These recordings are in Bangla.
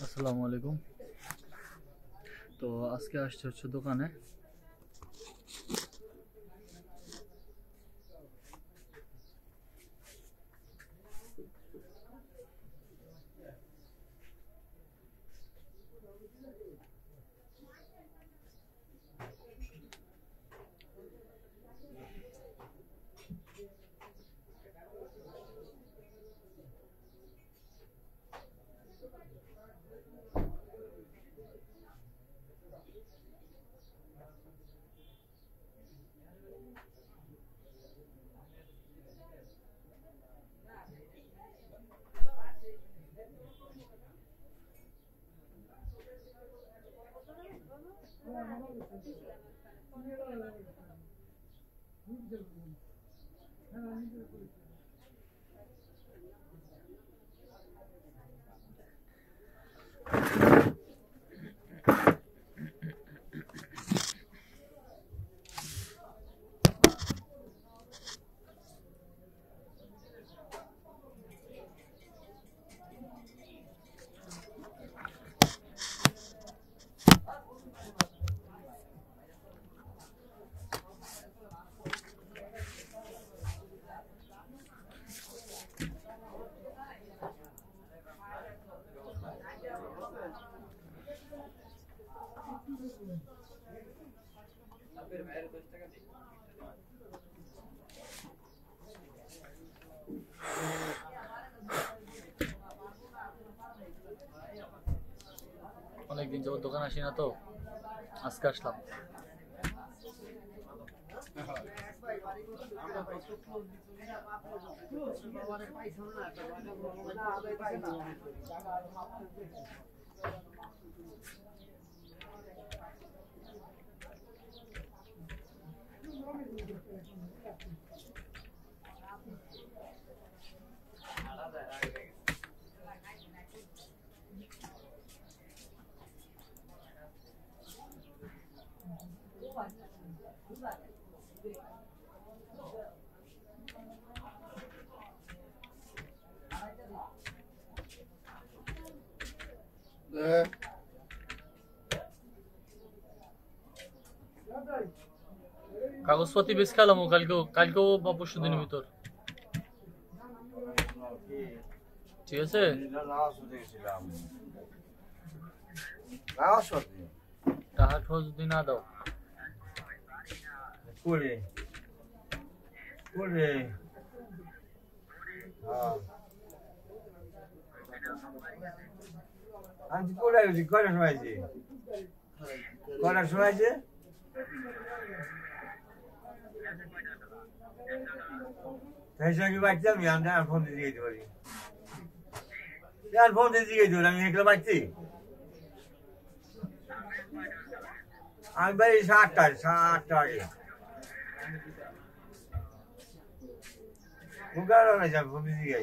আসসালামু আলাইকুম। তো আজকে আসছে হচ্ছে দোকানে। অনেকদিন যাবত দোকান আসি না, তো আজকে আসলাম। কাগজপাতি বেশ খেলাম কালকেও বা পরশু দিনের ভিতর। ঠিক আছে, টাকা ঠোঁজ যদি না দাও কয়টা শোনাইছে বাচ্চা আমি ফোন দিয়ে দিতে পারি, ফোন দিয়ে দিতে আমি এগুলো বাচ্চি। আমি বাড়ি 7টা আগে ফোন দিয়ে দিয়ে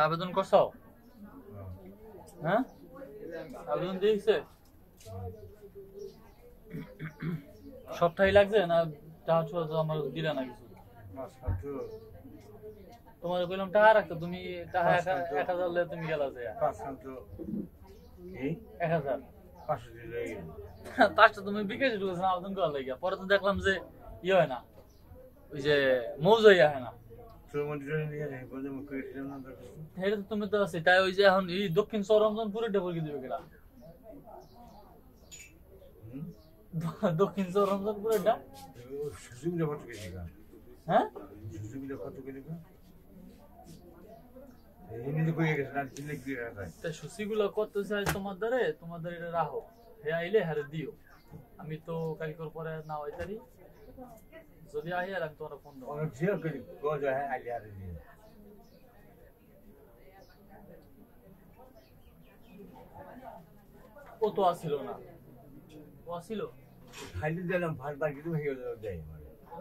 আবেদন করছো? হ্যাঁ, আবেদন দিয়েছে। সপ্তাহে লাগছে না? টাকা আমার দিলে না কিছু? তোমার কইলাম টাকা রাখতো, তুমি টাকা 1000 তুমি গেলা যে 1000 500 তুমি বিকাশে ঢুকেছো আবেদন করার লাগিয়া। পরে তো দেখলাম যে ইয়ে হয় না, ওই যে মৌজ হইয়া হয় না। তুমি তো আছে তাই, ওই যে এখন এই দক্ষিণ চরমজনপুরে ডেপুটি দিবে কিনা? দক্ষিণ চরমজনপুরে হ্যাঁ সুসিগুলো কত চাই তোমার দ্বারে এটা রাখো, হে আইলে হারে দিও। আমি তো কালকের পরে না হইতারি, যদি আই আর আমি তোমার ফোন দেবো। ও তো আসিল না, ও আসিল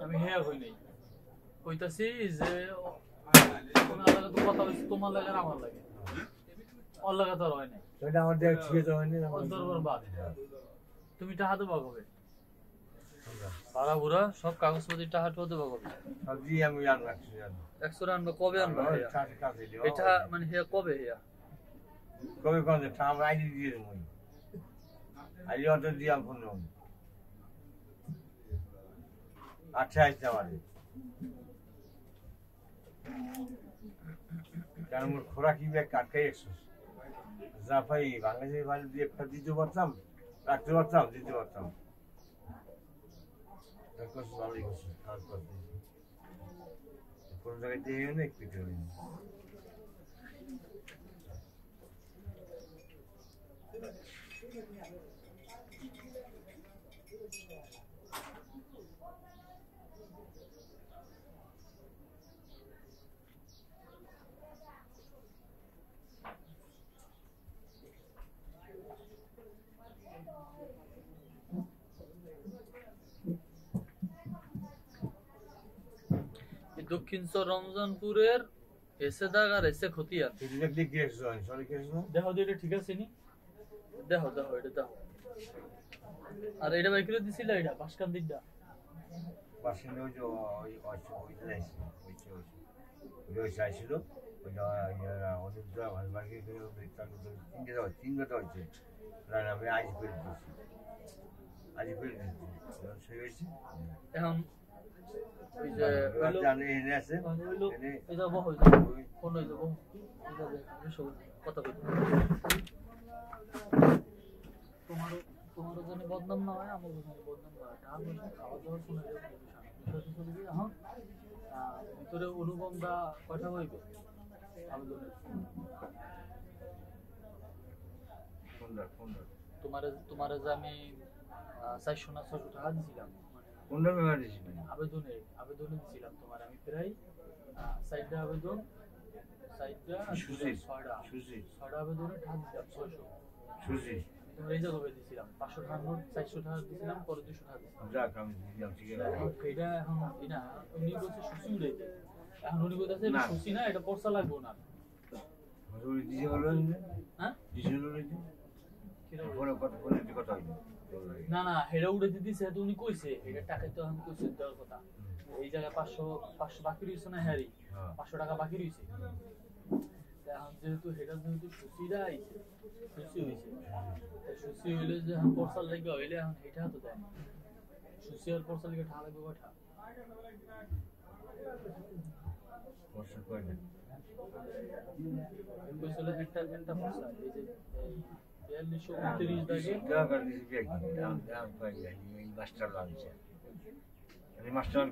আমি হেয়া কই নাই। কইতাছি যে কথা হয়েছে তোমার লাগে আমার লাগে, ওর লাগে তো হয় নাই। তুমি টাকা দেবা কবে? ভাড়া ভুড়া সব কাগজপত্র টাকা টো দেবো কবে সব দিয়ে আমি জান রাখছি জানো 100 আনবে কবে আনবে এটা মানে হে কবে হেয়া কবে কোন টাইম আইডি দিয়ে দেবো আইডি অর্ডার দিয়ে আমি ফোন নেব আচ্ছা আচ্ছা আমাদের কারণ মোর খোরাকি ব্যাগ কাটকাই একশো যা ভাই বাংলাদেশের বাইরে দিয়ে একটা দিতে পারতাম রাখতে পারতাম দিতে পারতাম ভালোই করছে তারপর কোনো জায়গায় দিয়ে না একটু দক্ষিণচর রমজানপুরের এসে দাগ আর এসে খতিয়ান দেখলি কি এসছো সরি কি এসছো দেখো তো এটা ঠিক আছে নি দেখো দেখো এটা দেখো আর এটা বাইক করে দিছিল এটা পাঁচকান দিকটা পাশে ওই যে ওই লাইছি ওই চাইছিল ওইটা অনেকটা ভালো লাগে তিনটা হচ্ছে আমি আজ ফেরত দিচ্ছি আজ ফেরত দিচ্ছি সেই হয়েছে এখন ওই যে জানে এনে আছে হইলো এটা বহু কোন হইলো বহু এটা দেখো কথা কই তোমারও জানি বদনাম না হয় আমার জানি বদনাম না হয় তার মধ্যে খাওয়া দাওয়ার কোনো বিষয় দিবি এখন ভিতরে অনুবন্ধা কথা হইবে আবেদনের তোমার যে আমি 400 না 600 টাকা দিছিলাম কোনটা মেমা দিছিলেন আবেদনে দিছিলাম তোমার আমি প্রায় সাইডটা আবেদন সাইডটা ছয়টা আবেদনে টাকা দিছিলাম 600 সুজি তোমার এই জায়গায় দিছিলাম 500 টাকা নোট 400 টাকা দিছিলাম পরে 200 টাকা দিছিলাম যাক আমি দিলাম ঠিক আছে এটা এখন এটা উনি বলছে সুসি উড়াইতে এখন উনি বলতেছে এটা সুসি না এটা পয়সা লাগবে না হজুরি দিছে বলেন হ্যাঁ দিছে বলেন ফোনে কথা হইলো না না হেডা উড়াইতে দিছে তো উনি কইছে এটা টাকা তো আমি কইছি দেওয়ার কথা এই জায়গায় 500 বাকি রইছে না হ্যারি 500 টাকা বাকি রইছে এখন যেহেতু হেডা যেহেতু সুসিরা আইছে সুসি হইছে সুসি হইলে যে এখন পয়সা লাগবে হইলে এখন এটা তো দেয় সুসি আর পয়সা লাগে টাকা লাগবে কথা পয়সা কই না কইছলে একটা পয়সা এই যে 4229 দাগে টাকা দিছি ব্যাগ আমি পাই এই মাস্টার লাগছে এই মাস্টার